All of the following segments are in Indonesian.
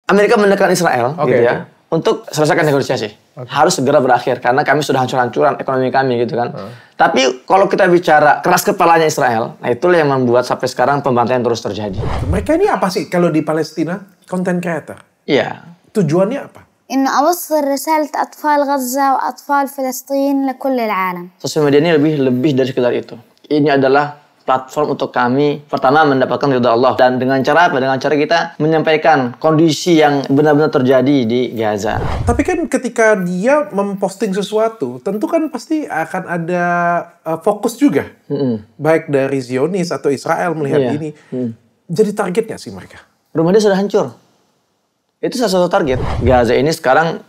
Amerika menekan Israel gitu ya. Oke. Untuk selesaikan negosiasi. Harus segera berakhir karena kami sudah hancur-hancuran ekonomi kami gitu kan. Tapi kalau kita bicara keras kepalanya Israel, nah itulah yang membuat sampai sekarang pembantaian terus terjadi. Mereka ini apa sih kalau di Palestina? Content creator. Iya. Tujuannya apa? إنه أوصل رسالة أطفال غزة وأطفال فلسطين لكل العالم. Sosial media ini lebih dari sekedar itu. Ini adalah platform untuk kami pertama mendapatkan ridha Allah, dan dengan cara apa? Dengan cara kita menyampaikan kondisi yang benar-benar terjadi di Gaza. Tapi kan ketika dia memposting sesuatu, tentu kan pasti akan ada fokus juga. Baik dari Zionis atau Israel melihat Iya. ini. Jadi target nggak sih mereka? Rumah dia sudah hancur. Itu salah satu target. Gaza ini sekarang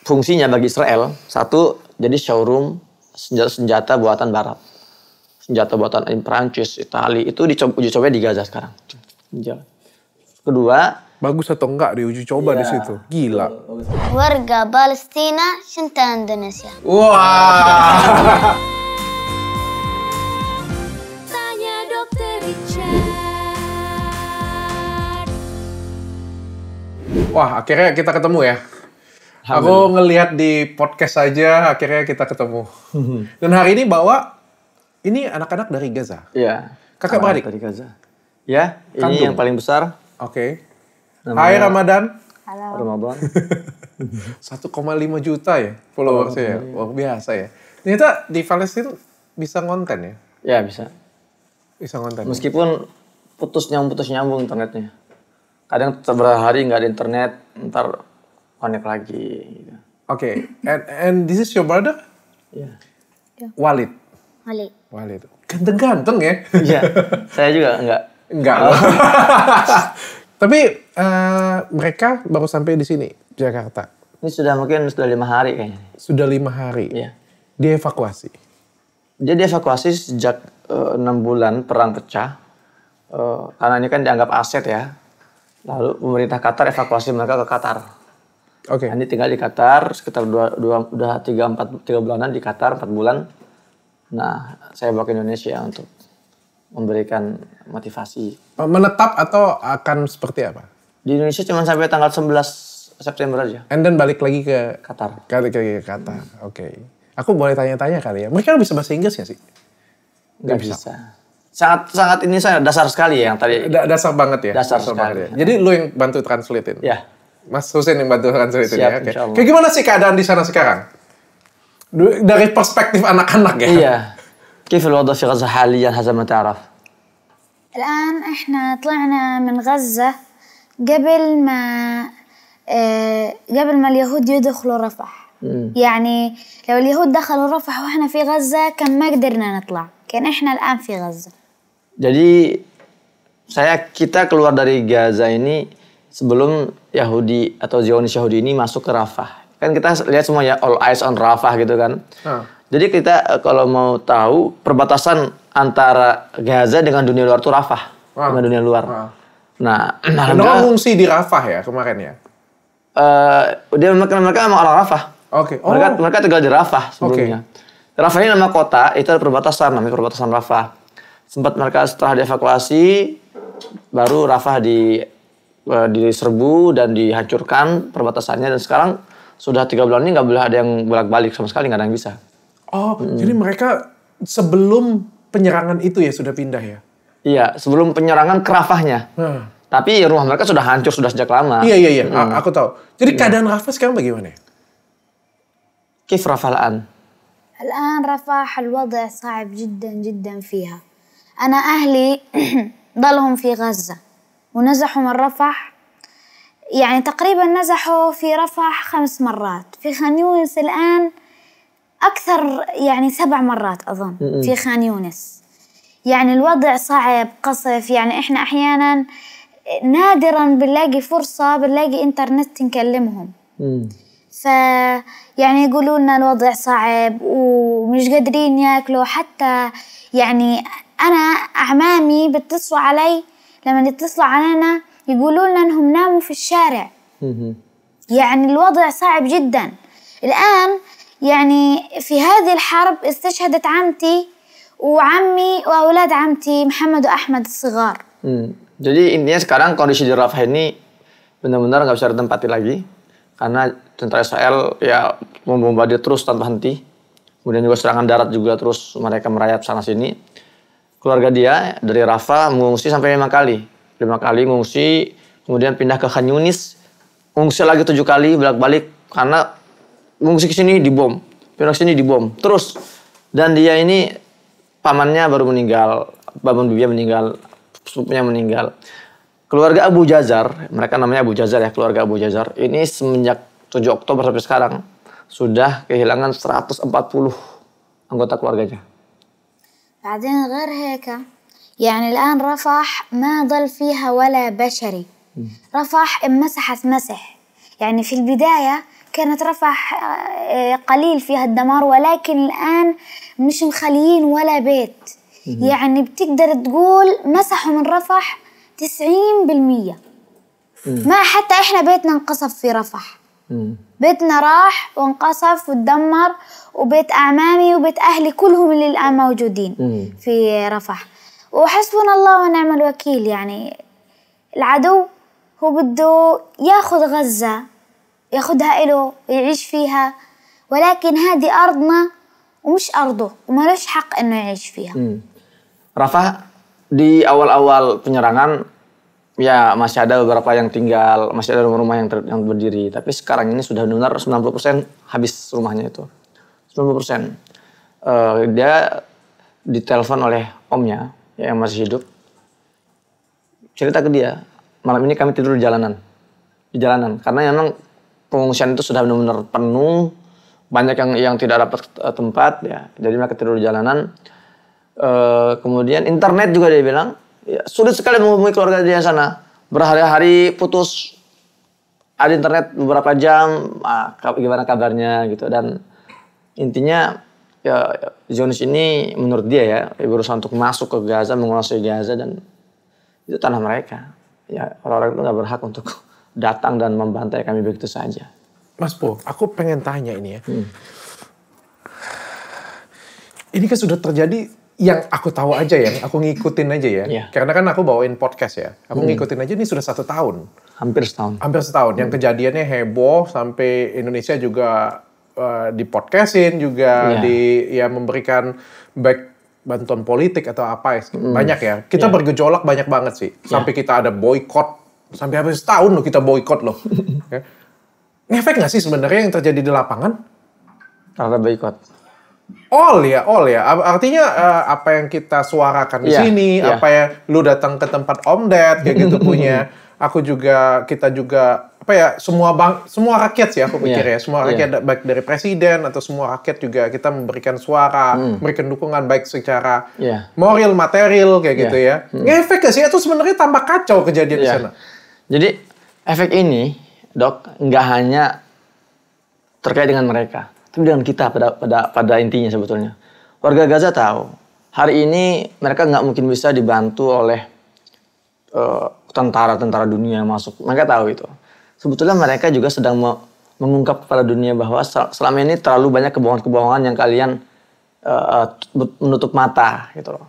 fungsinya bagi Israel, satu, jadi showroom senjata buatan Barat. Senjata buatan Prancis, Itali, itu uji coba di Gaza sekarang. Kedua, Bagus atau enggak diuji coba di situ? Gila. ورقة بالستينا شنطة إندونيسيا. Wah. Tanya Dokter Richard. Wah, akhirnya kita ketemu ya. Aku ngelihat di podcast saja, akhirnya kita ketemu. Dan hari ini bawa ini anak-anak dari Gaza. iya. Kakak beradik? Dari Gaza. Ya, ini Kandung. yang paling besar. Oke. Namanya Hai Ramadan. Ramadan. 1,5 juta ya followersnya ya. Luar biasa ya. Ternyata di Palestina bisa konten ya? Ya, bisa. Bisa konten. Meskipun putus nyambung internetnya. Kadang beberapa hari nggak ada internet, ntar connect lagi. Gitu. Oke. And this is your brother? Iya. Walid. علي. Walid. Ganteng-ganteng ya? Iya. Saya juga nggak. Enggak. Tapi mereka baru sampai di sini, Jakarta. Ini sudah 5 hari kayaknya. Sudah 5 hari. Iya. Dievakuasi. Dia dievakuasi sejak 6 bulan perang pecah. Karena ini kan dianggap aset ya. Lalu pemerintah Qatar evakuasi mereka ke Qatar. Oke. Ini tinggal di Qatar sekitar udah 3 bulanan di Qatar, 4 bulan. Nah, saya bawa ke Indonesia untuk memberikan motivasi. Menetap atau akan seperti apa? Di Indonesia cuma sampai tanggal 11 September aja. And then balik lagi ke Qatar. Balik lagi ke Qatar. Oke. Aku boleh tanya-tanya kali ya. Mereka bisa bahasa Inggris nggak sih? Nggak bisa. Sangat ini saya dasar sekali ya yang tadi. Dasar banget ya. Dasar sekali. banget ya. Jadi lu yang bantu translatein. Ya. Mas Husein yang bantu translatein Siap, ya. Oke. insya Allah. Kayak gimana sih keadaan di sana sekarang? Dari perspektif anak-anak ya. iya. كيف الوضع في غزة حاليا حسب ما تعرف؟ الآن إحنا طلعنا من غزة قبل ما اليهود يدخلوا رفح. يعني لو اليهود دخلوا رفح وإحنا في غزة كان ما قدرنا نطلع. كان إحنا الآن في غزة. Jadi kita keluar dari Gaza ini sebelum Yahudi atau Zionis Yahudi ini masuk ke Rafah. Kan kita lihat semua ya, all eyes on Rafah gitu kan. Jadi kita kalau mau tahu perbatasan antara Gaza dengan dunia luar itu Rafah. Dengan dunia luar. Nah, Mereka ngungsi di Rafah ya kemarin ya? mereka memang orang Rafah. Oke. Mereka tinggal di Rafah sebelumnya. Rafah ini nama kota, itu ada perbatasan, namanya perbatasan Rafah. Sempat mereka setelah dievakuasi, baru Rafah diserbu dan dihancurkan perbatasannya. Dan sekarang sudah 3 bulan ini nggak boleh ada yang bolak-balik sama sekali, nggak ada yang bisa. Oh, jadi mereka sebelum penyerangan itu ya sudah pindah ya? Iya, sebelum penyerangan ke Rafahnya. Tapi rumah mereka sudah hancur sudah sejak lama. Iya. Aku tahu. Jadi keadaan Rafah sekarang bagaimana? كيف رفح الآن؟ الآن رفح الوضع صعب جدا جدا فيها. أنا أهلي ضلهم في غزة ونزحوا من رفح. يعني تقريبا نزحوا في رفح 5 مرات. في خان يونس الآن أكثر، يعني 7 مرات أظن في خان يونس. يعني الوضع صعب قصف. يعني إحنا أحيانا نادرا بنلاقي فرصة بنلاقي إنترنت نكلمهم. يعني يقولوا لنا الوضع صعب ومش قادرين ياكلوا. حتى يعني أنا أعمامي بيتصلوا علي، لما يتصلوا علينا يقولوا لنا أنهم ناموا في الشارع. يعني الوضع صعب جدا الآن. يعني في هذه الحرب استشهدت عمتي وعمي وأولاد عمتي محمد وأحمد الصغار. Jadi intinya sekarang kondisi di Rafah ini benar-benar nggak bisa ditempati lagi karena tentara Israel ya membombardir terus tanpa henti. Kemudian juga serangan darat juga terus mereka merayap sana sini. Keluarga dia dari Rafah mengungsi sampai 5 kali. 5 kali mengungsi, kemudian pindah ke Khan Yunis, mengungsi lagi 7 kali bolak-balik karena mengungsi ke sini dibom, pindah ke sini dibom terus. Dan dia ini pamannya baru meninggal, paman bibinya meninggal, sepupunya meninggal. Keluarga Abu Jazar, mereka namanya Abu Jazar ya, keluarga Abu Jazar ini semenjak 7 Oktober sampai sekarang sudah kehilangan 140 anggota keluarganya. بعدين غير هيك يعني الآن رفح ما ضل فيها ولا بشري. رفح انمسحت مسح. يعني في البداية كانت رفح قليل فيها الدمار ولكن الآن مش مخليين ولا بيت. يعني بتقدر تقول مسحوا من رفح 90%. ما حتى إحنا بيتنا انقصف في رفح. بيتنا راح وانقصف وتدمر وبيت أعمامي وبيت أهلي كلهم اللي الآن موجودين في رفح. وحسبنا الله ونعم الوكيل. يعني العدو هو بده ياخذ غزة ياخذها إله ويعيش فيها ولكن هذه أرضنا ومش أرضه ومالوش حق إنه يعيش فيها. Rafah di awal-awal penyerangan ya masih ada beberapa yang tinggal, masih ada rumah-rumah yang berdiri. Tapi sekarang ini sudah benar 90% habis rumahnya itu. 90%. Dia ditelepon oleh omnya yang masih hidup. Cerita ke dia, malam ini kami tidur di jalanan. Di jalanan. Karena memang pengungsian itu sudah benar-benar penuh. Banyak yang tidak dapat tempat. Ya. Jadi mereka tidur di jalanan. Kemudian internet juga dia bilang, ya, sulit sekali menghubungi keluarga dia sana. Berhari-hari putus. Ada internet beberapa jam, gimana kabarnya gitu. Dan intinya ya Zionis ini menurut dia ya berusaha untuk masuk ke Gaza, menguasai Gaza dan itu tanah mereka. Ya orang-orang itu nggak berhak untuk datang dan membantai kami begitu saja. Mas Po, aku pengen tanya ini ya. Ini kan sudah terjadi yang aku tahu aja ya, aku ngikutin aja ya. Yeah. Karena kan aku bawain podcast ya. Aku ngikutin aja ini sudah 1 tahun. Hampir setahun. Hampir setahun. Yang kejadiannya heboh sampai Indonesia juga di podcastin juga memberikan baik bantuan politik atau apa ya. Banyak ya. Kita bergejolak banyak banget sih. Sampai kita ada boykot. Sampai habis setahun loh kita boykot loh. Ngefek nggak sih sebenarnya yang terjadi di lapangan? Terhadap boykot. All ya. Artinya apa yang kita suarakan di sini, apa yang lu datang ke tempat Om Ded kayak gitu punya. Kita juga apa ya semua rakyat sih aku pikir ya. Semua rakyat baik dari presiden atau semua rakyat juga kita memberikan suara, memberikan dukungan baik secara moral, material kayak gitu ya. Ngefek gak sih itu sebenarnya tambah kacau kejadian di sana. Jadi efek ini, Dok, nggak hanya terkait dengan mereka. Tapi dengan kita pada intinya sebetulnya. Warga Gaza tahu, hari ini mereka nggak mungkin bisa dibantu oleh tentara-tentara dunia yang masuk. Mereka tahu itu. Sebetulnya mereka juga sedang mengungkap kepada dunia bahwa selama ini terlalu banyak kebohongan-kebohongan yang kalian menutup mata. Gitu loh.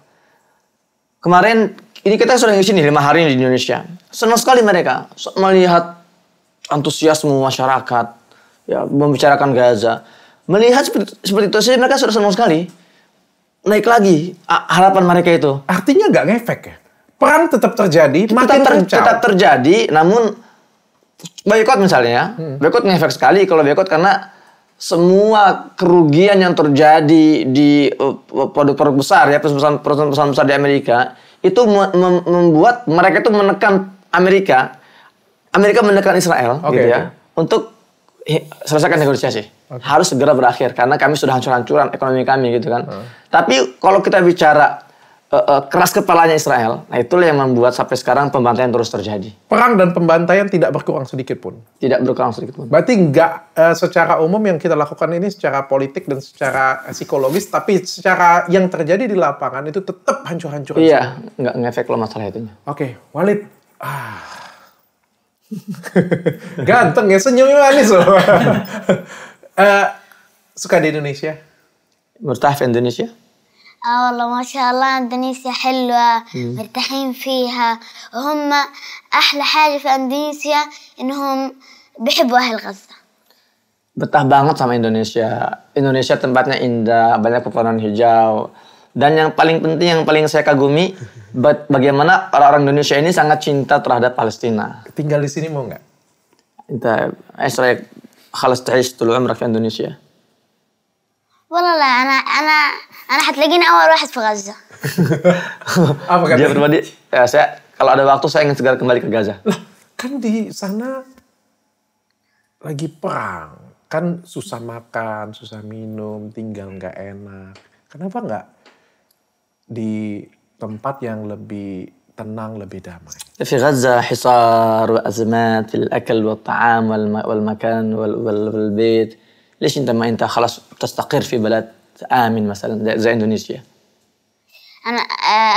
Kemarin, ini kita sudah di sini 5 hari di Indonesia. Senang sekali mereka melihat antusiasme masyarakat, ya, membicarakan Gaza. Melihat seperti itu saja mereka sudah senang sekali. Naik lagi harapan mereka itu. Artinya nggak ngefek ya? Perang tetap terjadi, tetap terjadi, namun boykot misalnya, boykot ngefek sekali kalau boykot karena semua kerugian yang terjadi di produk-produk besar ya, perusahaan besar di Amerika itu membuat mereka itu menekan Amerika menekan Israel gitu ya untuk selesaikan negosiasi. Harus segera berakhir karena kami sudah hancur-hancuran ekonomi kami gitu kan. Tapi kalau kita bicara keras kepalanya Israel, nah itulah yang membuat sampai sekarang pembantaian terus terjadi. Perang dan pembantaian tidak berkurang sedikit pun. Tidak berkurang sedikit pun. Berarti nggak secara umum yang kita lakukan ini secara politik dan secara psikologis, tapi secara yang terjadi di lapangan itu tetap hancur-hancuran. Iya, nggak ngefek loh masalah itu. Oke, Walid. Ganteng ya, senyumnya manis loh. Suka di Indonesia? Murtah Indonesia? والله ما شاء الله إندونيسيا حلوة مرتاحين فيها، وهم أحلى حاجة في إندونيسيا إنهم بيحبوا أهل غزة. Betah banget sama Indonesia. Indonesia tempatnya indah, banyak pepohonan hijau. Dan yang paling penting, yang paling saya kagumi, bagaimana orang-orang Indonesia ini sangat cinta terhadap Palestina. Tinggal di sini mau nggak? انت ايش رايك خلص تعيش طول عمرك في اندونيسيا؟ والله لا، أنا حتلاقيني أول واحد في غزة. Apa Dia katanya? pribadi, ya saya kalau ada waktu saya ingin segera kembali ke Gaza. Lah, kan di sana lagi perang. Kan susah makan, susah minum, tinggal nggak enak. Kenapa nggak di tempat yang lebih tenang, lebih damai? في غزة حصار وأزمات في الأكل والطعام والمكان والبيت. ليش أنت ما أنت خلاص تستقر في بلد آمن مثلا زي إندونيسيا؟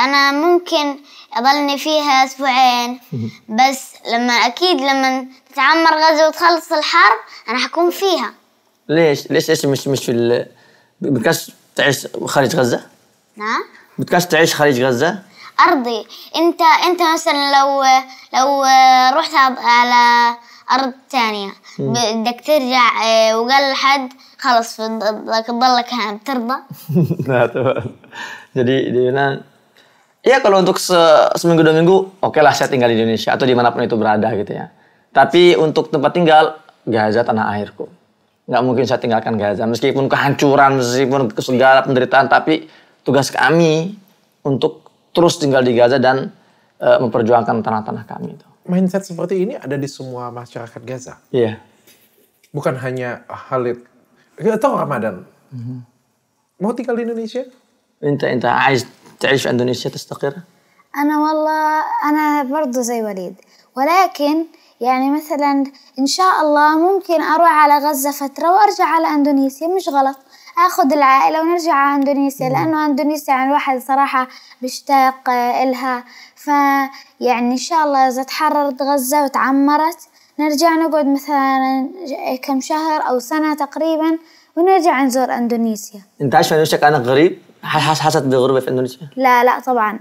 أنا ممكن أضلني فيها أسبوعين، بس لما تتعمر غزة وتخلص الحرب أنا حكون فيها. ليش مش في بتكاش تعيش خارج غزة؟ نعم. بتكاش تعيش خارج غزة؟ أرضي. أنت مثلا لو رحت على أرض تانية بدك ترجع وقال لحد خلص بدك تضلك هنا، بترضى؟ Nah, tuh. Jadi dia bilang, ya kalau untuk seminggu 2 minggu, oke lah saya tinggal di Indonesia atau dimanapun itu berada gitu ya. Tapi untuk tempat tinggal, Gaza tanah airku. Nggak mungkin saya tinggalkan Gaza. Meskipun kehancuran, meskipun segala penderitaan, tapi tugas kami untuk terus tinggal di Gaza dan memperjuangkan tanah-tanah kami itu. Mindset seperti ini ada di semua masyarakat Gaza. Iya. Bukan hanya Khalid atau Ramadan. Mau tinggal di Indonesia? انت عايز تعيش في اندونيسيا تستقر؟ أنا برضو زي وليد، ولكن يعني مثلا إن شاء الله ممكن أروح على غزة فترة وأرجع على إندونيسيا، مش غلط. أخذ العائلة ونرجع على إندونيسيا، لأنه إندونيسيا يعني الواحد صراحة بيشتاق إلها. فيعني إن شاء الله إذا تحررت غزة وتعمرت نرجع نقعد مثلا كم شهر أو سنة تقريبا ونرجع نزور إندونيسيا. انت عايش في اندونيسيا كأنك غريب؟ حاسس بالغربة في اندونيسيا؟ لا طبعا،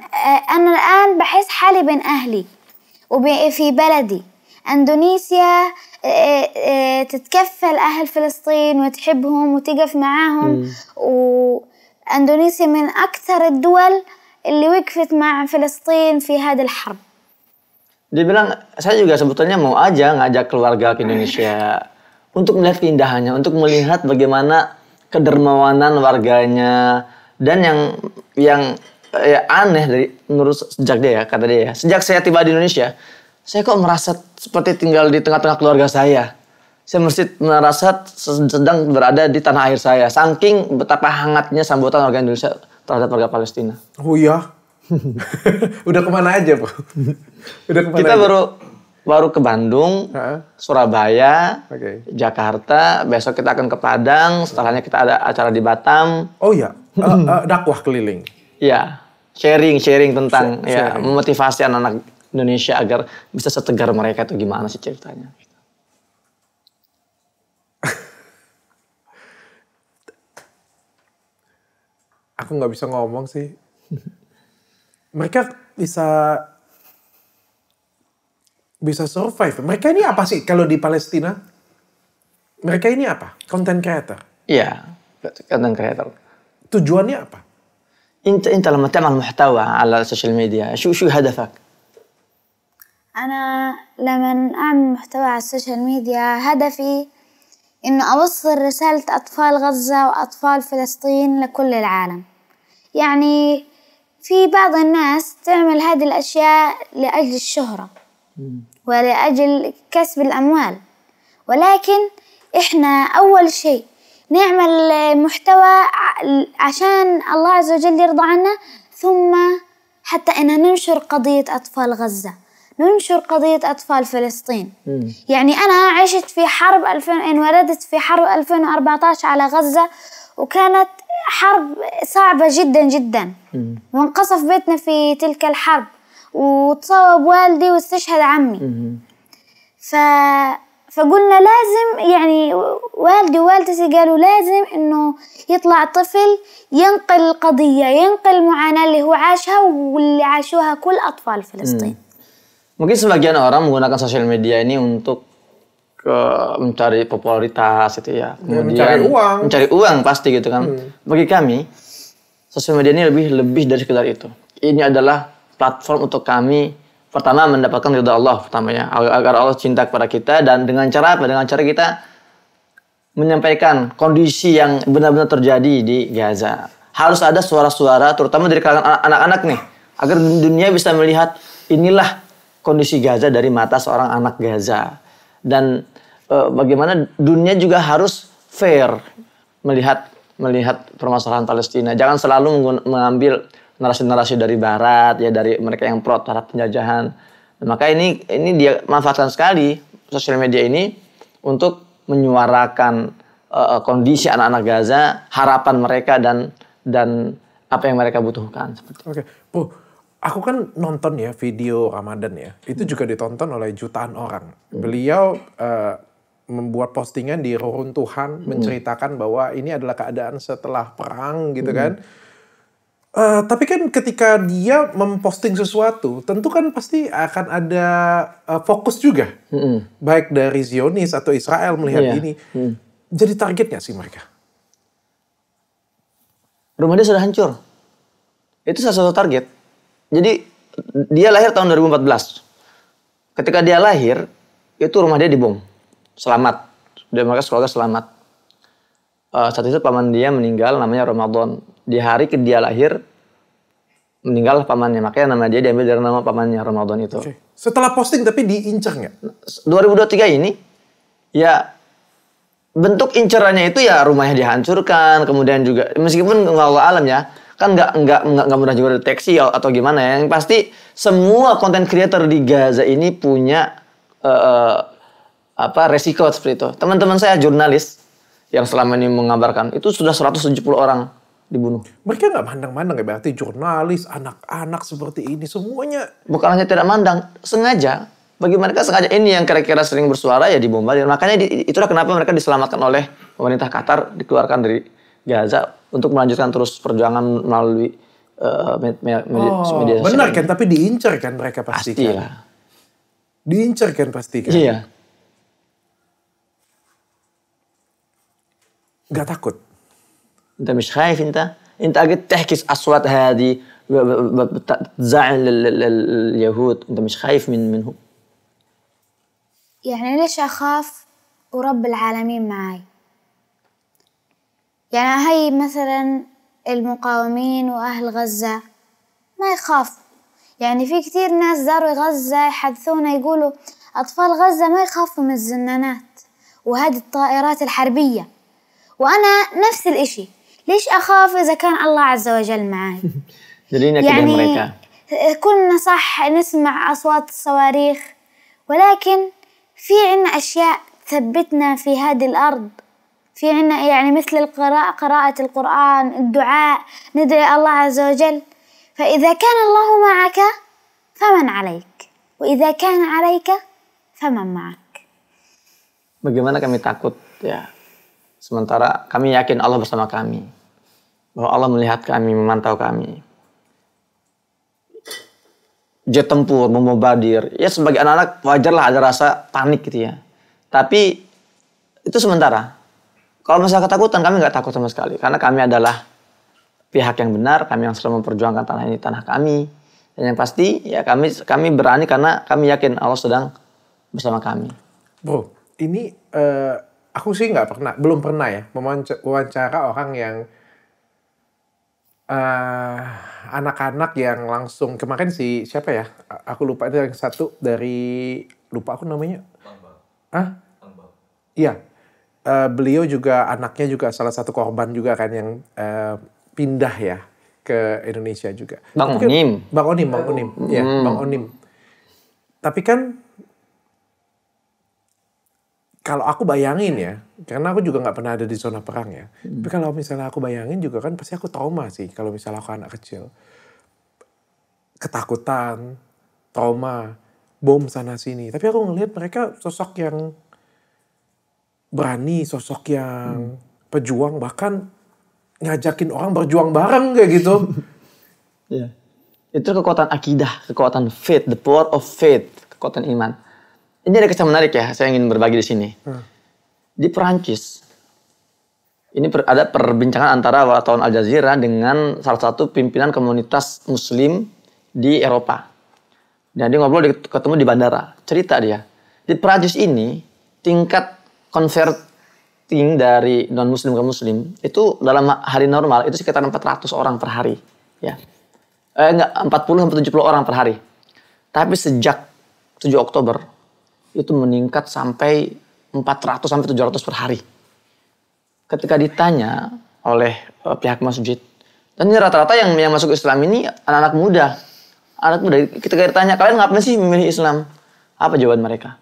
أنا الآن بحس حالي بين أهلي وفي بلدي. إندونيسيا تتكفل أهل فلسطين وتحبهم وتقف معاهم، وإندونيسيا من أكثر الدول اللي وقفت مع فلسطين في هذه الحرب. Dia bilang, saya juga sebetulnya mau aja ngajak keluarga ke Indonesia untuk melihat keindahannya, untuk melihat bagaimana kedermawanan warganya. Dan yang aneh dari menurut sejak dia ya, kata dia ya, sejak saya tiba di Indonesia, saya kok merasa seperti tinggal di tengah-tengah keluarga saya. Saya mesti merasa sedang berada di tanah air saya. Saking betapa hangatnya sambutan warga Indonesia terhadap warga Palestina. Oh iya? Udah kemana aja, Bro? Udah kemana Kita aja? baru ke Bandung, Surabaya, Jakarta. Besok kita akan ke Padang. Setelahnya kita ada acara di Batam. Oh iya, dakwah keliling. Ya, sharing tentang ya Sharing. memotivasi anak-anak Indonesia agar bisa setegar mereka itu gimana sih ceritanya. Aku nggak bisa ngomong sih. Mereka bisa survive. Mereka ini apa sih kalau di Palestina? Mereka ini apa? Content creator. Iya, content creator. Tujuannya apa? انت لما تعمل محتوى على السوشيال ميديا شو هدفك؟ أنا لما أعمل محتوى على السوشيال ميديا هدفي إنه أوصل رسالة أطفال غزة وأطفال فلسطين لكل العالم. يعني في بعض الناس تعمل هذه الأشياء لأجل الشهرة ولأجل كسب الأموال، ولكن إحنا أول شيء نعمل محتوى عشان الله عز وجل يرضى عنا، ثم حتى إن ننشر قضية أطفال غزة، ننشر قضية أطفال فلسطين. يعني أنا عشت في حرب انولدت في حرب 2014 على غزة، وكانت حرب صعبة جدا جدا، وانقصف بيتنا في تلك الحرب، وتصاب والدي واستشهد عمي. فقلنا لازم يعني والدي ووالدتي قالوا لازم إنه يطلع طفل ينقل القضية، ينقل المعاناة اللي هو عاشها واللي عاشوها كل أطفال فلسطين. Mungkin sebagian orang menggunakan sosial media ini untuk mencari popularitas gitu ya. Mencari uang. Mencari uang pasti gitu kan. Bagi kami, sosial media ini lebih dari sekedar itu. Ini adalah platform untuk kami pertama mendapatkan ridha Allah pertamanya, agar Allah cinta kepada kita, dan dengan cara apa? Dengan cara kita menyampaikan kondisi yang benar-benar terjadi di Gaza. Harus ada suara-suara terutama dari kalangan anak-anak nih, agar dunia bisa melihat inilah kondisi Gaza dari mata seorang anak Gaza. Dan bagaimana dunia juga harus fair melihat permasalahan Palestina. Jangan selalu mengambil narasi-narasi dari Barat, ya dari mereka yang pro terhadap penjajahan. Nah, maka ini dia manfaatkan sekali sosial media ini untuk menyuarakan kondisi anak-anak Gaza, harapan mereka dan apa yang mereka butuhkan. Oke, Bu, aku kan nonton ya video Ramadan ya, itu juga ditonton oleh jutaan orang. Beliau membuat postingan di reruntuhan menceritakan bahwa ini adalah keadaan setelah perang gitu kan. Tapi kan ketika dia memposting sesuatu, tentu kan pasti akan ada fokus juga. Baik dari Zionis atau Israel melihat ini. Jadi target nggak sih mereka? Rumah dia sudah hancur. Itu salah satu target. Jadi dia lahir tahun 2014. Ketika dia lahir, itu rumah dia dibom. Selamat. Dan mereka keluarga selamat. Saat itu paman dia meninggal, namanya Ramadan. Di hari dia lahir, meninggal pamannya. Makanya nama dia diambil dari nama pamannya, Ramadan itu. Okay. Setelah posting tapi diincar nggak? 2023 ini, ya bentuk incerannya itu ya rumahnya dihancurkan. Kemudian juga, meskipun Allah alam ya, kan nggak mudah juga deteksi atau gimana ya. Yang pasti semua konten creator di Gaza ini punya resiko seperti itu. Teman-teman saya jurnalis yang selama ini mengabarkan itu sudah 170 orang dibunuh. Mereka nggak mandang-mandang ya, berarti jurnalis, anak-anak seperti ini semuanya. Bukan hanya tidak mandang, sengaja. Bagi mereka sengaja ini yang kira-kira sering bersuara ya dibombardir. Makanya itulah kenapa mereka diselamatkan oleh pemerintah Qatar, dikeluarkan dari Gaza untuk melanjutkan terus perjuangan melalui media benar kan? Tapi diincar kan mereka pasti kan? Pastilah. Diincar kan pasti kan? Iya. Nggak takut? انت مش خايف انت قاعد تحكي اصوات هذه تزعل اليهود انت مش خايف منهم يعني ليش أخاف ورب العالمين معاي؟ يعني هاي مثلا المقاومين وأهل غزة ما يخافوا. يعني في كتير ناس زاروا غزة يحدثونا يقولوا أطفال غزة ما يخافوا من الزنانات وهذه الطائرات الحربية، وأنا نفس الإشي. ليش أخاف إذا كان الله عز وجل معاي؟ يعني كلنا صح نسمع أصوات الصواريخ، ولكن في عنا أشياء تثبتنا في هذه الأرض. في عنا يعني مثل قراءة القرآن، الدعاء، ندعي الله عز وجل. فإذا كان الله معك فمن عليك، وإذا كان عليك فمن معك. Bagaimana kami takut ya, sementara kami yakin Allah bersama kami. Bahwa Allah melihat kami, memantau kami. Jet tempur, memombardir. Ya sebagai anak-anak wajarlah ada rasa panik gitu ya. Tapi itu sementara. Kalau masalah ketakutan kami nggak takut sama sekali. Karena kami adalah pihak yang benar, kami yang selalu memperjuangkan tanah ini, tanah kami. Dan yang pasti ya kami berani karena kami yakin Allah sedang bersama kami. Bro, ini aku sih belum pernah ya mewawancara orang yang anak-anak yang langsung kemarin siapa ya? Aku lupa itu yang satu dari lupa aku namanya. Iya. Beliau juga anaknya juga salah satu korban juga kan yang pindah ya ke Indonesia juga. Bang Onim. Iya, Bang Onim. Tapi kan kalau aku bayangin ya, karena aku juga nggak pernah ada di zona perang ya. Tapi kalau misalnya aku bayangin juga kan pasti aku trauma sih kalau misalnya aku anak kecil. Ketakutan, trauma, bom sana sini. Tapi aku ngelihat mereka sosok yang berani, sosok yang pejuang, bahkan ngajakin orang berjuang bareng kayak gitu. Ya. Itu kekuatan akidah, kekuatan faith, the power of faith, kekuatan iman. Ini ada kisah menarik ya, saya ingin berbagi di sini. Di Perancis, ini ada perbincangan antara wartawan Al Jazeera dengan salah satu pimpinan komunitas Muslim di Eropa. Dan dia ngobrol ketemu di bandara. Cerita dia, di Perancis ini tingkat converting dari non-Muslim ke Muslim itu dalam hari normal itu sekitar 400 orang per hari. Ya. 40-70 orang per hari. Tapi sejak 7 Oktober itu meningkat sampai 400-700 per hari. Ketika ditanya oleh pihak masjid, dan ini rata-rata yang masuk Islam ini anak-anak muda. Anak muda, ketika ditanya, kalian ngapain sih memilih Islam? Apa jawaban mereka?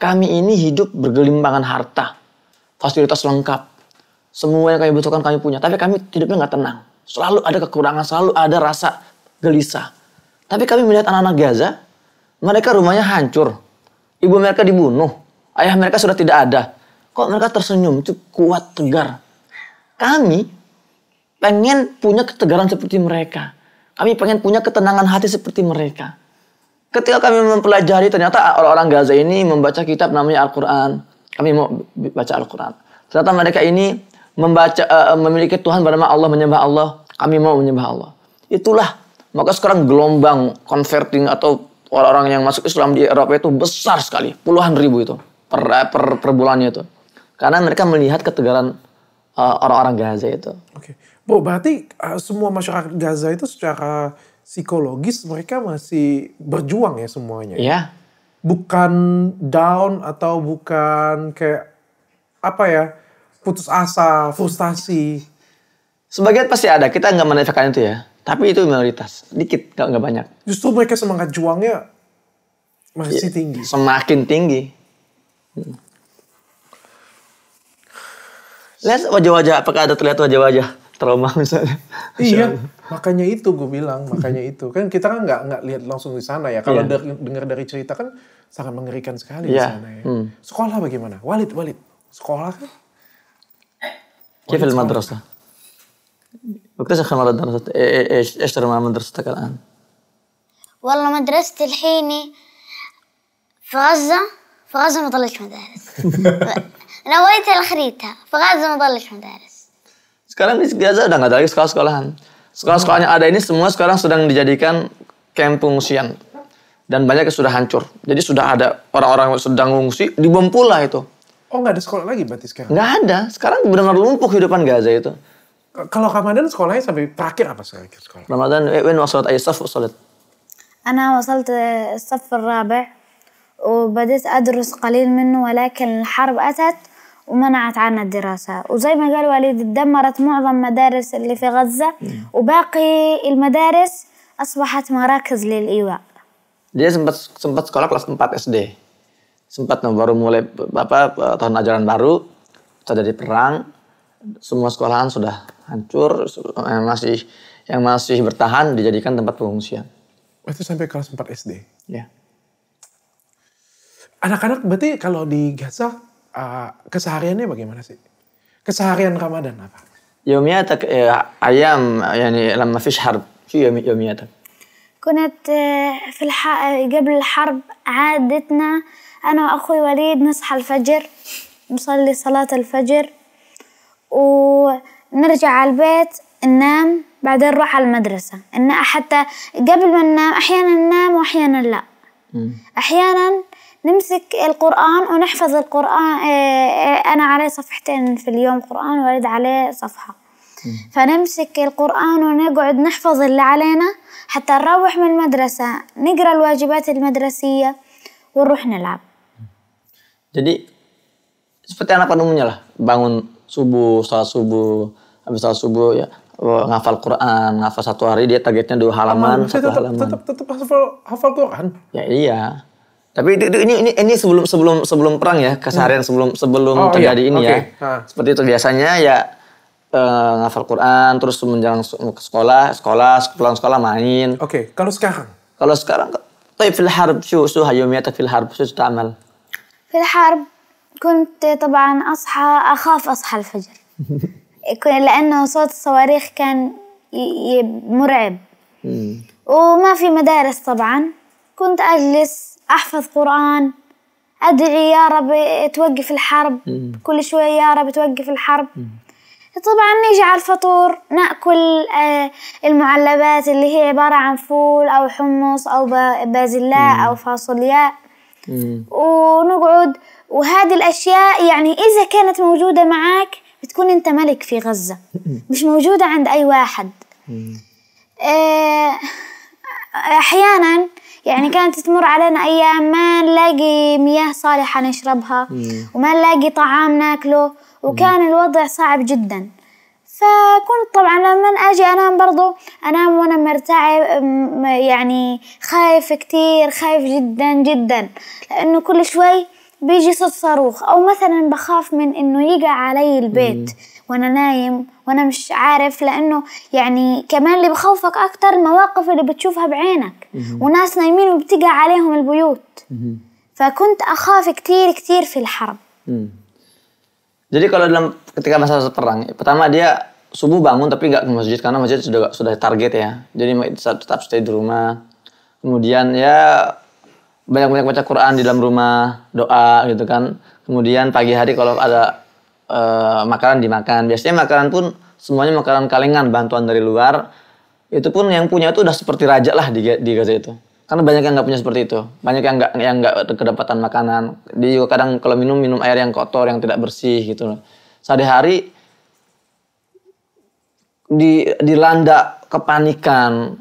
Kami ini hidup bergelimpangan harta, fasilitas lengkap. Semua yang kami butuhkan kami punya, tapi kami hidupnya nggak tenang. Selalu ada kekurangan, selalu ada rasa gelisah. Tapi kami melihat anak-anak Gaza, mereka rumahnya hancur. Ibu mereka dibunuh, ayah mereka sudah tidak ada. Kok mereka tersenyum, itu kuat, tegar. Kami pengen punya ketegaran seperti mereka. Kami pengen punya ketenangan hati seperti mereka. Ketika kami mempelajari, ternyata orang-orang Gaza ini membaca kitab namanya Al-Quran. Kami mau baca Al-Quran. Ternyata mereka ini memiliki Tuhan bernama Allah, menyembah Allah. Kami mau menyembah Allah. Itulah, maka sekarang gelombang converting atau orang-orang yang masuk Islam di Eropa itu besar sekali. Puluhan ribu itu per bulannya itu. Karena mereka melihat ketegaran orang-orang Gaza itu. Oke. Bu, berarti semua masyarakat Gaza itu secara psikologis mereka masih berjuang ya semuanya? Iya. Bukan down atau bukan kayak apa ya, putus asa, frustasi. Sebagian pasti ada, kita nggak menafikan itu ya. Tapi itu minoritas, dikit, nggak banyak. Justru mereka semangat juangnya masih tinggi. Semakin tinggi. Lihat wajah-wajah, apakah ada terlihat wajah-wajah trauma misalnya? Iya, makanya itu gue bilang, makanya itu. Kan kita kan nggak lihat langsung di sana ya. Kalau dengar dari cerita kan sangat mengerikan sekali di sana ya. Sekolah bagaimana? Walid. Sekolah kan? كيف المدرسة؟ واكتشف المدرسة ايش ترى مع مدرستك الآن؟ والله مدرستي الحيني في غزة ما ضلش مدارس. نويتها لخريتها في غزة ما ضلش مدارس. Sekarang di Gaza udah nggak ada lagi sekolah-sekolahan. Sekolah-sekolah yang ada ini semua sekarang sedang dijadikan kamp pengungsian. Dan banyak yang sudah hancur. Jadi sudah ada orang-orang yang sedang mengungsi, dibom pula itu. Oh, nggak ada sekolah lagi berarti sekarang? Nggak ada. Sekarang benar-benar lumpuh kehidupan Gaza itu. Kalau Ramadan sekolahnya sampai terakhir apa sekarang sekolah? Ramadan, وين وصلت أي صف وصلت؟ أنا وصلت الصف الرابع وبدأت أدرس قليل منه، ولكن الحرب أتت ومنعت عنا الدراسة. وزي ما قال وليد دمرت معظم مدارس اللي في غزة، وباقي المدارس أصبحت مراكز للإيواء. Dia sempat sekolah kelas 4 SD. Sempat baru mulai tahun ajaran baru, terjadi perang, semua sekolahan sudah hancur, yang masih bertahan dijadikan tempat pengungsian. Itu sampai kelas 4 SD. Ya. Anak-anak berarti kalau di Gaza kesehariannya bagaimana sih? Keseharian Ramadan apa? يومياتك أيام يعني لما فيش حرب شو يومياتك؟ كنت قبل الحرب عادتنا أنا وأخوي وليد نصحى الفجر، نصلي صلاة الفجر ونرجع على البيت ننام، بعدين نروح على المدرسة. حتى قبل ما ننام أحيانا ننام وأحيانا لا. أحيانا نمسك القرآن ونحفظ القرآن. أنا عليه صفحتين في اليوم قرآن، وليد عليه صفحة. فنمسك القرآن ونقعد نحفظ اللي علينا حتى نروح من المدرسة نقرأ الواجبات المدرسية ونروح نلعب. Jadi seperti anak pada umumnya lah, bangun subuh, salat subuh, habis salat subuh ya ngafal Quran, ngafal satu hari dia targetnya 2 halaman, satu halaman. Tetap hafal Quran. Ya iya. Tapi ini sebelum perang ya, keseharian sebelum terjadi ini ya. Seperti itu biasanya ya ngafal Quran, terus menjelang ke sekolah, pulang sekolah main. Oke, kalau sekarang? Kalau sekarang طيب في الحرب شو يومياتك في الحرب شو تعمل؟ في الحرب كنت طبعا أخاف أصحى الفجر لأنه صوت الصواريخ كان مرعب. وما في مدارس طبعا. كنت أجلس أحفظ قرآن، أدعي يا رب توقف الحرب، كل شوية يا رب توقف الحرب. طبعا نيجي على الفطور نأكل المعلبات اللي هي عبارة عن فول أو حمص أو بازلاء أو فاصولياء، ونقعد. وهذه الأشياء يعني إذا كانت موجودة معك بتكون أنت ملك في غزة، مش موجودة عند أي واحد. أحيانا يعني كانت تمر علينا أيام ما نلاقي مياه صالحة نشربها وما نلاقي طعام ناكله، وكان الوضع صعب جدا. فكنت طبعا لما أجي أنام برضو أنام وأنا مرتعب، يعني خايف كتير، خايف جدا جدا، لأنه كل شوي بيجي صوت صاروخ، أو مثلا بخاف من إنه يقع علي البيت وأنا نايم وأنا مش عارف، لأنه يعني كمان اللي بخوفك أكتر المواقف اللي بتشوفها بعينك وناس نايمين وبتقع عليهم البيوت. فكنت أخاف كتير كتير في الحرب. Jadi kalau ketika masa perang, pertama dia subuh bangun tapi nggak ke masjid karena masjid sudah target ya. Jadi tetap stay di rumah. Kemudian ya banyak-banyak baca Quran di dalam rumah, doa gitu kan. Kemudian pagi hari kalau ada makanan dimakan. Biasanya makanan pun semuanya makanan kalengan, bantuan dari luar. Itu pun yang punya itu udah seperti raja lah di Gaza itu. Karena banyak yang nggak punya seperti itu, banyak yang nggak kedapatan makanan. Dia juga kadang kalau minum air yang kotor, yang tidak bersih gitu. Sehari-hari dilanda kepanikan.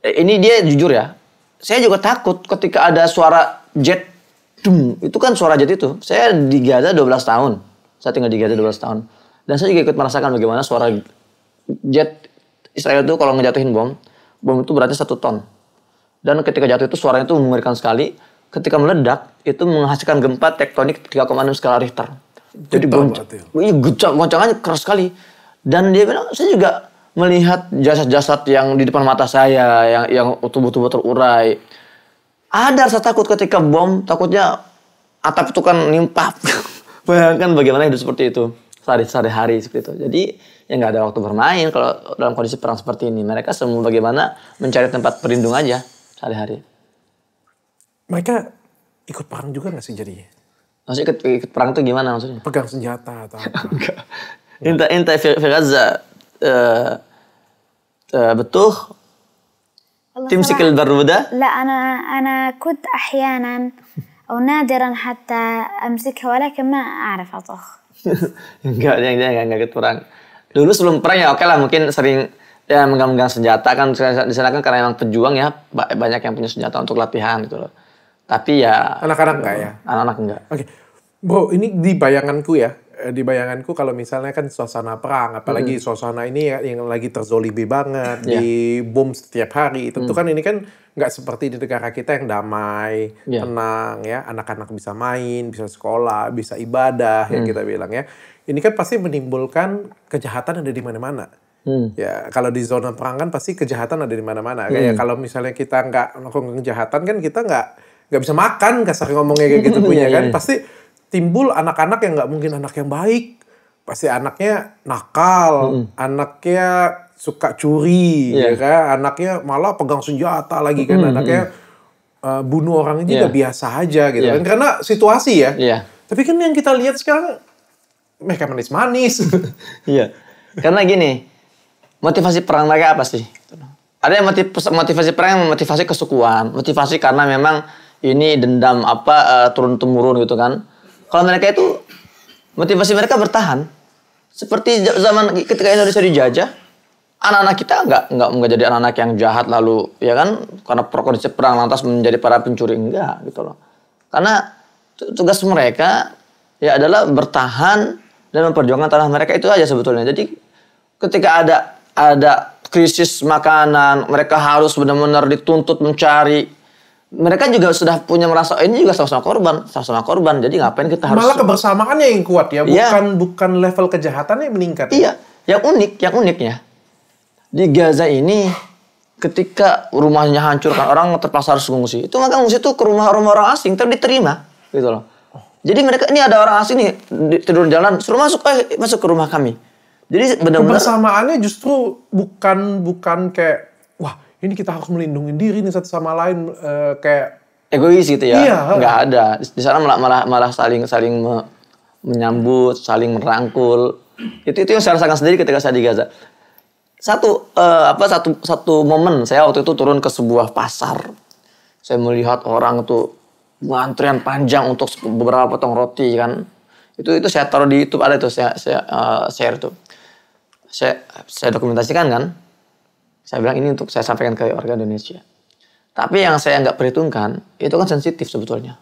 Ini dia jujur ya, saya juga takut ketika ada suara jet, itu kan suara jet itu. Saya di Gaza 12 tahun, saya tinggal di Gaza 12 tahun, dan saya juga ikut merasakan bagaimana suara jet Israel itu kalau ngejatuhin bom itu berarti 1 ton. Dan ketika jatuh itu suaranya itu mengerikan sekali. Ketika meledak itu menghasilkan gempa tektonik 3,6 skala Richter. Jadi goncangannya keras sekali. Dan dia bilang, saya juga melihat jasad-jasad yang di depan mata saya yang tubuh-tubuh terurai. Ada rasa takut ketika bom, takutnya atap itu kan nimpah. Bayangkan bagaimana hidup seperti itu sehari-hari seperti itu. Jadi ya nggak ada waktu bermain kalau dalam kondisi perang seperti ini. Mereka semua bagaimana mencari tempat berlindung aja sehari-hari. Mereka ikut perang juga nggak sih jadinya? Maksudnya ikut perang itu gimana maksudnya? Pegang senjata atau apa? Inta في غزة بتوخ تمسك البارودة؟ لا أنا كنت أحيانا أو نادرا حتى أمسكها ولكن ما أعرف أطخ. Enggak, dia enggak ikut perang. Dulu sebelum perang ya oke lah, mungkin sering ya megang-megang senjata kan. Di sana kan karena emang pejuang ya, banyak yang punya senjata untuk latihan gitu loh. Tapi ya anak-anak enggak ya? Anak-anak enggak. Oke. Bro, ini di bayanganku kalau misalnya kan suasana perang, apalagi suasana ini ya, yang lagi terzolimi banget, di bom setiap hari. Tentu kan ini kan nggak seperti di negara kita yang damai, tenang ya, anak-anak bisa main, bisa sekolah, bisa ibadah yang kita bilang ya. Ini kan pasti menimbulkan kejahatan ada di mana-mana. Ya, kalau di zona perang kan pasti kejahatan ada di mana-mana. Kayak kalau misalnya kita nggak melakukan kejahatan kan kita nggak bisa makan, kasar ngomongnya kayak gitu punya kan. Pasti timbul anak-anak yang nggak mungkin anak yang baik. Pasti anaknya nakal, anaknya suka curi, ya kan? Anaknya malah pegang senjata lagi kan, anaknya bunuh orang juga biasa aja gitu kan. Karena situasi ya. Tapi kan yang kita lihat sekarang mereka manis-manis. Iya. Karena gini, motivasi perang mereka apa sih? Ada yang motivasi perang yang motivasi kesukuan, motivasi karena memang ini dendam turun-temurun gitu kan. Kalau mereka itu motivasi mereka bertahan. Seperti zaman ketika Indonesia dijajah, anak-anak kita enggak jadi anak-anak yang jahat lalu ya kan karena kondisi perang lantas menjadi para pencuri, enggak gitu loh. Karena tugas mereka ya adalah bertahan dan memperjuangkan tanah mereka, itu aja sebetulnya. Jadi ketika ada krisis makanan, mereka harus benar-benar dituntut mencari. Mereka juga sudah punya merasa ini juga sama-sama korban. Jadi ngapain kita harus malah kebersamaannya yang kuat ya, bukan level kejahatannya yang meningkat. Iya, ya? Yang uniknya di Gaza ini ketika rumahnya hancur kan orang terpaksa harus mengungsi. Itu maka mengungsi itu ke rumah orang asing, tapi diterima gitu loh. Jadi mereka ini ada orang asing nih tidur di jalan, suruh masuk ke rumah kami. Jadi benar-benar kebersamaannya justru bukan kayak wah ini kita harus melindungi diri nih satu sama lain kayak egois gitu ya. Iya. Nggak ada. Di sana malah saling menyambut, saling merangkul. Itu yang saya rasakan sendiri ketika saya di Gaza. Satu momen saya waktu itu turun ke sebuah pasar. Saya melihat orang tuh antrian panjang untuk beberapa potong roti kan. Itu saya taruh di YouTube, ada itu saya share tuh. Saya dokumentasikan kan. Saya bilang ini untuk saya sampaikan ke warga Indonesia. Tapi yang saya nggak perhitungkan itu kan sensitif sebetulnya.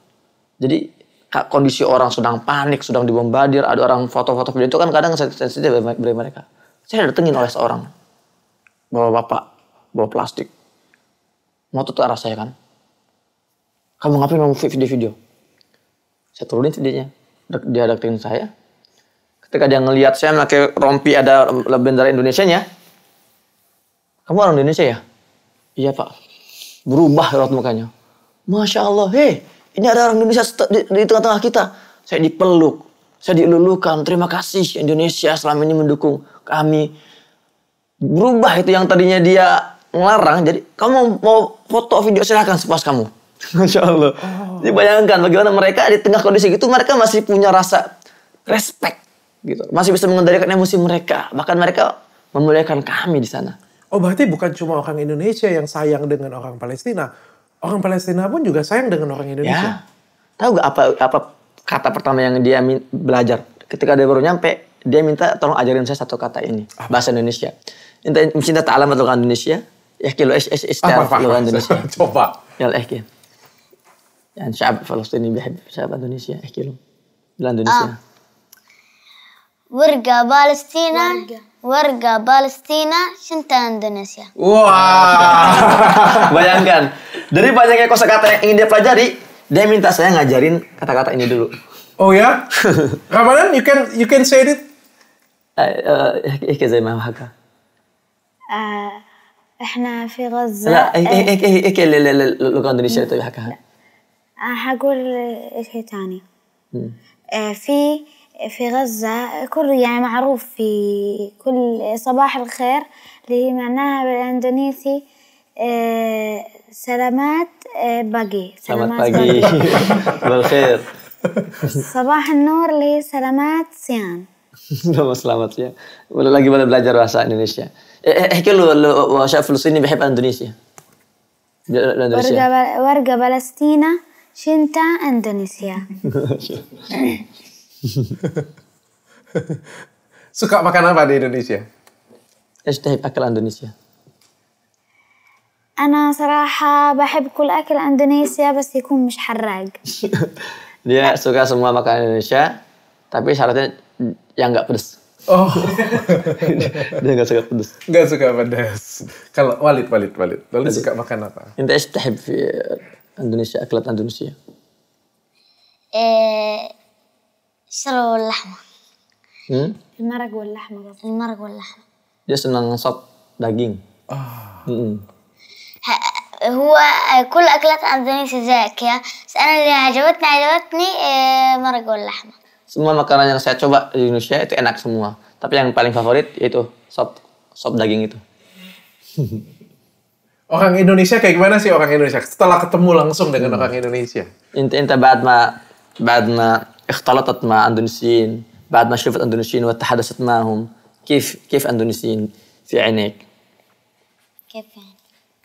Jadi kondisi orang sedang panik, sedang dibombardir, ada orang foto-foto video itu kan kadang sensitif bagi mereka. Saya datengin oleh seorang bawa plastik, mau tutup arah saya kan. Kamu ngapain mau video? Saya turunin videonya. Dia deketin saya. Ketika dia ngelihat saya pakai rompi ada bendera Indonesianya. Kamu orang Indonesia ya? Iya Pak. Berubah raut mukanya. Masya Allah. Hei, ini ada orang Indonesia di tengah-tengah kita. Saya dipeluk. Saya dilulukan. Terima kasih Indonesia selama ini mendukung kami. Berubah itu yang tadinya dia ngelarang. Jadi kamu mau foto video silahkan sepuas kamu. Masya Allah. Jadi bayangkan bagaimana mereka di tengah kondisi gitu mereka masih punya rasa respect gitu. Masih bisa mengendalikan emosi mereka. Bahkan mereka memuliakan kami di sana. Oh berarti bukan cuma orang Indonesia yang sayang dengan orang Palestina. Orang Palestina pun juga sayang dengan orang Indonesia. Ya. Tahu gak apa kata pertama yang dia belajar? Ketika dia baru nyampe, dia minta tolong ajarin saya satu kata ini. Bahasa Indonesia. Cinta ta'alam atau Indonesia. Ya kilo apa Indonesia. Coba. Ya احكي. يعني شعب فلسطيني بيحب شعب اندونيسيا احكي لهم بالاندونيسيا. Warga Palestina cinta Indonesia. Wah. Bayangkan, dari banyaknya kosakata yang ingin dia pelajari, dia minta saya ngajarin kata-kata ini dulu. Oh ya? Ramadan, you can say it. احكي زي ما هكا. احنا في غزة. لا احكي اللغة الإندونيسية اللي حكاها. هقول شيء ثاني. في غزة يعني معروف في كل صباح الخير اللي هي معناها بالإندونيسي سلامات باقي. سلامات باقي. بالخير. صباح النور اللي هي سلامات سيان. selamat ya. Lagi belajar bahasa Indonesia. احكي له شعب فلسطيني بيحب اندونيسيا. warga Palestina cinta Indonesia. Suka makan apa di Indonesia? ايش تحب اكل اندونيسيا؟ أنا صراحة بحب كل أكل إندونيسيا بس يكون مش حراق. Dia suka semua makanan Indonesia, tapi syaratnya yang nggak pedas. Oh. Dia nggak suka pedas. Nggak suka pedas. Kalau Walid suka makan apa? انت ايش تحب في اندونيسيا اكلات اندونيسيا؟ الشرب واللحمة. المرق واللحمة. Dia senang sop daging. هو كل أكلات إندونيسيا زيك يا بس أنا اللي عجبتني مرق واللحمة. Semua makanan yang saya coba di Indonesia itu enak semua. Tapi yang paling favorit yaitu sop daging itu. Orang Indonesia kayak gimana sih orang Indonesia setelah ketemu langsung dengan orang Indonesia? انت بعد ما اختلطت مع اندونيسيين بعد ما شفت اندونيسيين وتحدثت معهم كيف اندونيسيين في عينيك؟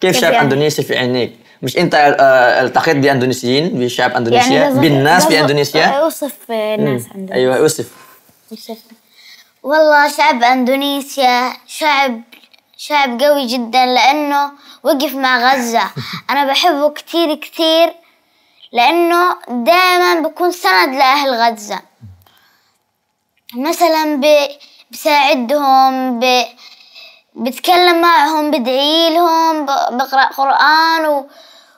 كيف شعب اندونيسيا في عينيك؟ مش انت التقيت باندونيسيين بشعب اندونيسيا يعني بالناس في اندونيسيا؟ اوصف الناس اندونيسيا. ايوه اوصف. والله شعب اندونيسيا شعب قوي جدا لانه وقف مع غزة. انا بحبه كثير لانه دائما بكون سند لاهل غزة. مثلا بساعدهم بتكلم معهم بدعي لهم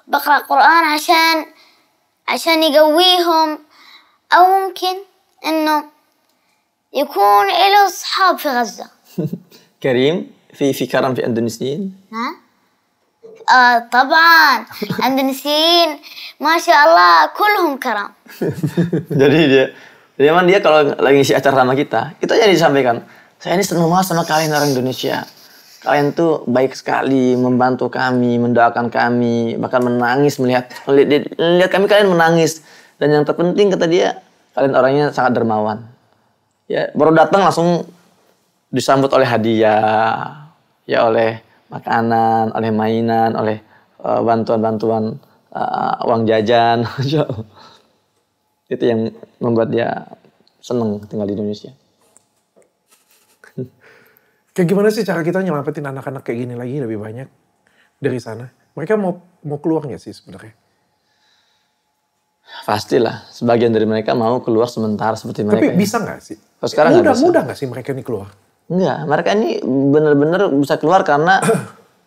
بقرأ قرآن عشان يقويهم أو ممكن إنه يكون له أصحاب في غزة. كريم في كرم في اندونيسيين؟ ها؟ طبعا اندونيسيين ما شاء الله كلهم كرام. Jadi dia kalau lagi ngisi acara sama kita, itu aja disampaikan. Saya ini senang banget sama kalian orang Indonesia. Kalian tuh baik sekali, membantu kami, mendoakan kami, bahkan menangis melihat kami, kalian menangis. Dan yang terpenting kata dia, kalian orangnya sangat dermawan. Ya, baru datang langsung disambut oleh hadiah, ya oleh makanan, oleh mainan, oleh bantuan-bantuan uang jajan. Itu yang membuat dia senang tinggal di Indonesia. Kayak gimana sih cara kita nyelamatin anak-anak kayak gini lagi lebih banyak dari sana? Mereka mau keluar nggak sih sebenarnya? Pastilah, sebagian dari mereka mau keluar sementara seperti mereka. Tapi bisa nggak sih? Sekarang mudah nggak sih mereka ini keluar? Enggak, mereka ini benar-benar bisa keluar karena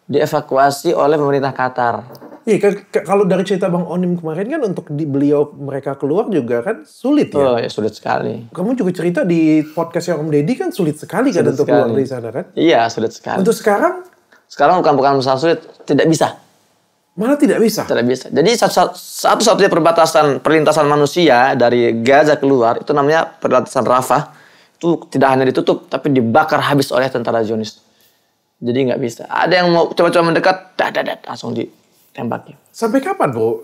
dievakuasi oleh pemerintah Qatar. Iya, kalau dari cerita Bang Onim kemarin kan untuk mereka keluar juga kan sulit ya? Oh ya, sulit sekali. Kamu juga cerita di podcastnya Om Deddy kan sulit sekali kan untuk keluar dari sana kan? Iya, sulit sekali. Untuk sekarang? Sekarang bukan masalah sulit, tidak bisa. Malah tidak bisa? Tidak bisa. Jadi satu-satunya perlintasan manusia dari Gaza keluar, itu namanya perlintasan Rafah. Itu tidak hanya ditutup, tapi dibakar habis oleh tentara Zionis. Jadi nggak bisa. Ada yang mau coba-coba mendekat, langsung ditembaki. Sampai kapan, Bro?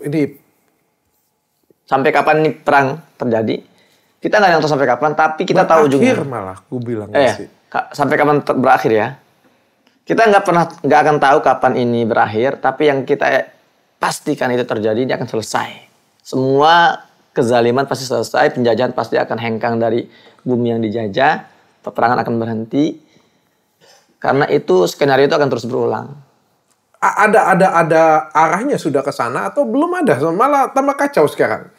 Sampai kapan ini perang terjadi? Kita nggak yang tahu sampai kapan, tapi kita tahu juga. Berakhir malah, gue bilang sih. Sampai kapan berakhir ya? Kita nggak akan tahu kapan ini berakhir, tapi yang kita pastikan itu terjadi, ini akan selesai. Semua kezaliman pasti selesai, penjajahan pasti akan hengkang dari bumi yang dijajah, peperangan akan berhenti. Karena itu skenario itu akan terus berulang. Ada arahnya sudah ke sana atau belum ada? Malah tambah kacau sekarang.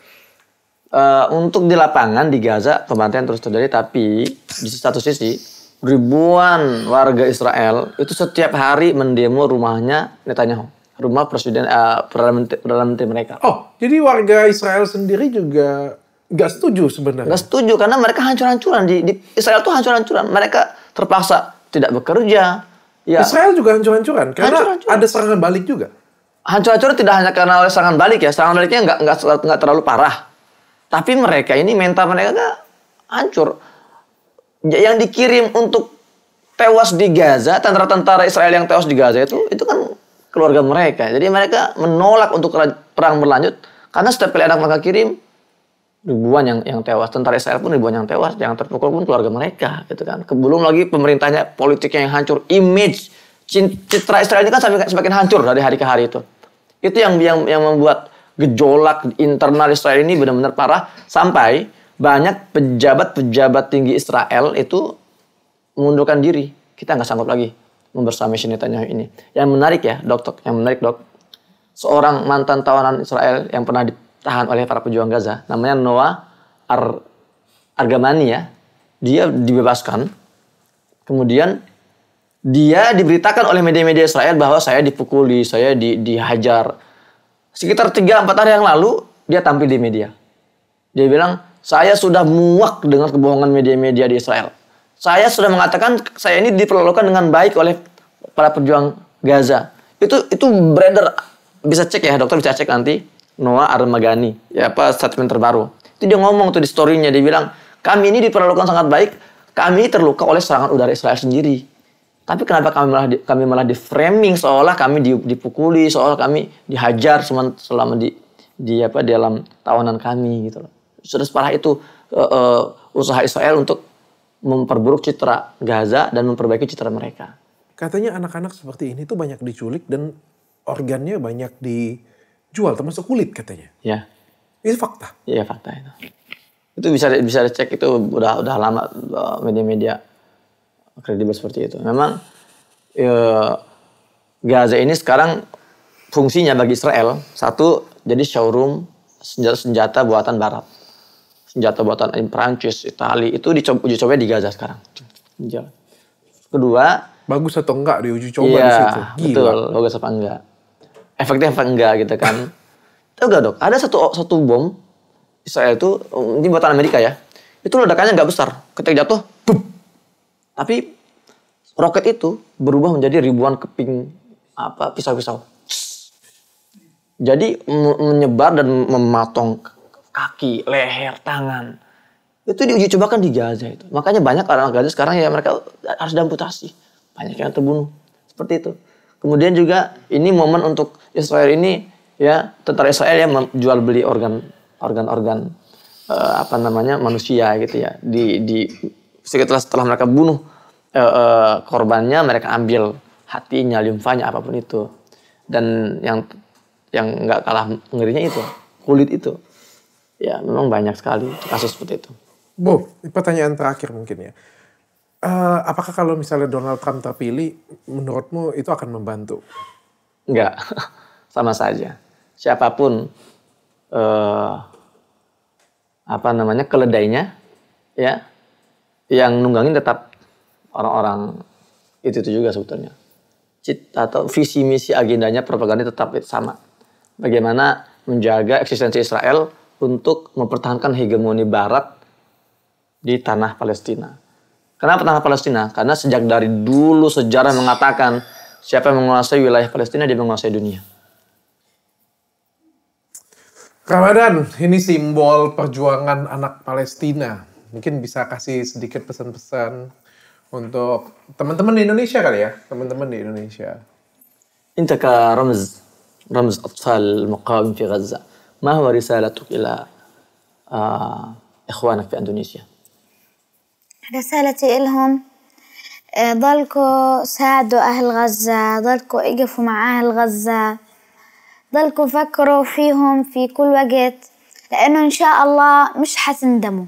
Untuk di lapangan di Gaza pembantaian terus terjadi, tapi di satu sisi ribuan warga Israel itu setiap hari mendemo rumahnya Netanyahu, rumah presiden perdana menteri mereka. Oh, jadi warga Israel sendiri juga nggak setuju sebenarnya? Nggak setuju karena mereka hancur-hancuran di Israel tuh hancur-hancuran. Mereka terpaksa tidak bekerja. Ya. Israel juga hancur-hancuran karena ada serangan balik juga. Hancur-hancuran tidak hanya karena oleh serangan balik ya, serangan baliknya nggak terlalu parah. Tapi mereka ini mental mereka hancur. Yang dikirim untuk tewas di Gaza, tentara-tentara Israel yang tewas di Gaza itu kan keluarga mereka. Jadi mereka menolak untuk perang berlanjut karena setiap kali anak mereka kirim ribuan yang tewas. Tentara Israel pun ribuan yang tewas, yang terpukul pun keluarga mereka, gitu kan. Belum lagi pemerintahnya, politiknya yang hancur, image, citra Israel ini kan semakin hancur dari hari ke hari itu. Itu yang membuat gejolak internal Israel ini benar-benar parah sampai banyak pejabat-pejabat tinggi Israel itu mengundurkan diri. Kita nggak sanggup lagi membersamai Netanyahu ini. Yang menarik ya, dok. Seorang mantan tawanan Israel yang pernah ditahan oleh para pejuang Gaza, namanya Noah Argamani ya. Dia dibebaskan. Kemudian dia diberitakan oleh media-media Israel bahwa saya dipukuli, saya dihajar. Sekitar 3-4 hari yang lalu dia tampil di media. Dia bilang, saya sudah muak dengan kebohongan media-media di Israel. Saya sudah mengatakan saya ini diperlakukan dengan baik oleh para pejuang Gaza. Itu beredar, bisa cek ya, dokter bisa cek nanti. Noah Argamani, statement terbaru. Itu dia ngomong tuh di story-nya, dia bilang, kami ini diperlakukan sangat baik, kami terluka oleh serangan udara Israel sendiri. Tapi kenapa kami malah di framing seolah kami dipukuli, seolah kami dihajar selama di dalam tawanan kami gitu loh. Sudah separah itu usaha Israel untuk memperburuk citra Gaza dan memperbaiki citra mereka. Katanya anak-anak seperti ini tuh banyak diculik dan organnya banyak dijual, termasuk kulit katanya. Ya. Itu fakta? Iya fakta itu. Itu bisa dicek, itu udah lama media-media kredibel seperti itu. Memang Gaza ini sekarang fungsinya bagi Israel, satu jadi showroom senjata buatan Barat. Senjata buatan Prancis, Itali, itu uji coba di Gaza sekarang. Kedua, bagus atau enggak diuji coba di situ? Iya, betul. Bagus apa enggak? Efektif apa enggak gitu kan? Tahu gak dok? Ada satu bom Israel itu, ini buatan Amerika ya. Itu ledakannya nggak besar. Ketika jatuh, boom. Tapi roket itu berubah menjadi ribuan keping pisau-pisau. Jadi menyebar dan memotong kaki, leher, tangan. Itu diuji cobakan di Gaza itu. Makanya banyak orang Gaza sekarang ya mereka harus diamputasi. Banyak yang terbunuh. Seperti itu. Kemudian juga ini momen untuk Israel ini ya, tentara Israel yang menjual beli organ manusia gitu ya. Setelah mereka bunuh korbannya, mereka ambil hatinya, limfanya, apapun itu. Dan yang nggak kalah ngerinya itu kulit itu. Ya memang banyak sekali kasus seperti itu. Bu, pertanyaan terakhir mungkin ya. Apakah kalau misalnya Donald Trump terpilih, menurutmu itu akan membantu? Enggak, sama saja. Siapapun keledainya, ya, yang nunggangin tetap orang-orang itu juga sebetulnya. Atau visi misi agendanya propaganda tetap sama. Bagaimana menjaga eksistensi Israel untuk mempertahankan hegemoni Barat di tanah Palestina. Kenapa tanah Palestina? Karena sejak dari dulu sejarah mengatakan siapa yang menguasai wilayah Palestina, dia menguasai dunia. Ramadan, ini simbol perjuangan anak Palestina. Mungkin bisa kasih sedikit pesan-pesan untuk teman-teman di Indonesia kali ya, teman-teman di Indonesia. Inta ka رمز أطفال المقاومين في غزة ما هو رسالتك إلى إخوانك في إندونيسيا؟ رسالتي إلهم ضلكوا ساعدوا أهل غزة، ضلكوا اقفوا مع أهل غزة، ضلكوا فكروا فيهم في كل وقت، لأنه إن شاء الله مش حتندموا،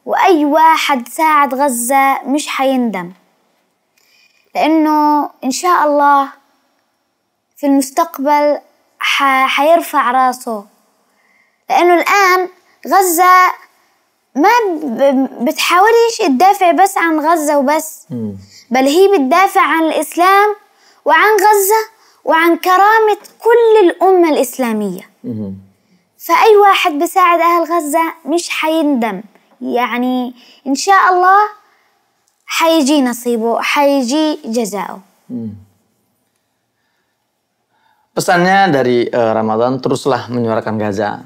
وأي واحد ساعد غزة مش حيندم، لأنه إن شاء الله في المستقبل حيرفع راسه. لأنه الآن غزة ما بتحاولش تدافع بس عن غزة وبس، بل هي بتدافع عن الإسلام وعن غزة وعن كرامة كل الأمة الإسلامية. فأي واحد بيساعد أهل غزة مش حيندم، يعني إن شاء الله حيجي نصيبه، حيجي جزاؤه. Pesannya dari Ramadan, teruslah menyuarakan Gaza.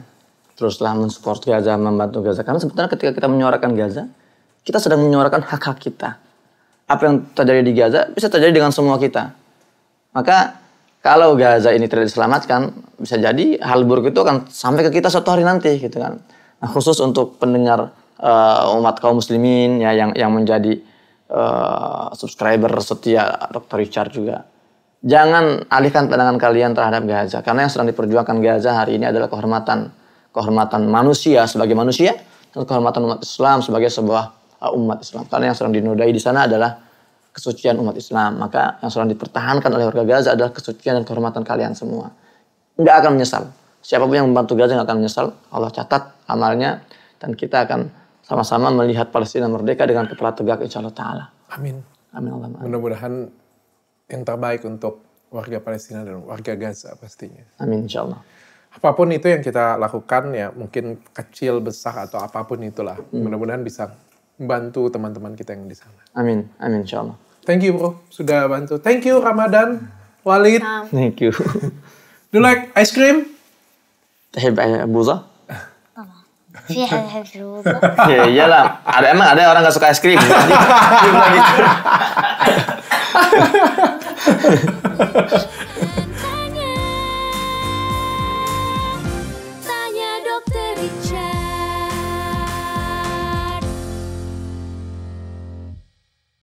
Teruslah mensupport Gaza, membantu Gaza. Karena sebetulnya ketika kita menyuarakan Gaza, kita sedang menyuarakan hak-hak kita. Apa yang terjadi di Gaza bisa terjadi dengan semua kita. Maka kalau Gaza ini tidak diselamatkan, bisa jadi hal buruk itu akan sampai ke kita suatu hari nanti, gitu kan. Nah, khusus untuk pendengar umat kaum muslimin ya yang menjadi subscriber setia Dr. Richard juga. Jangan alihkan pandangan kalian terhadap Gaza, karena yang sedang diperjuangkan Gaza hari ini adalah kehormatan manusia sebagai manusia dan kehormatan umat Islam sebagai sebuah umat Islam. Karena yang sedang dinodai di sana adalah kesucian umat Islam. Maka yang sedang dipertahankan oleh warga Gaza adalah kesucian dan kehormatan kalian semua. Nggak akan menyesal. Siapapun yang membantu Gaza nggak akan menyesal. Allah catat amalnya dan kita akan sama-sama melihat Palestina merdeka dengan kepala tegak insya Allah Ta'ala. Amin. Amin Allah. Mudah-mudahan yang terbaik untuk warga Palestina dan warga Gaza pastinya. Amin insya Allah. Apapun itu yang kita lakukan ya, mungkin kecil, besar atau apapun itulah. Mudah-mudahan bisa membantu teman-teman kita yang di sana. Amin, amin insya Allah. Thank you bro, sudah bantu. Thank you Ramadan, Walid. Thank you. Do you like ice cream? تحب بوظة؟ في حد يحب الوضوء؟ Iyalah, ada orang nggak suka es krim. Gitu.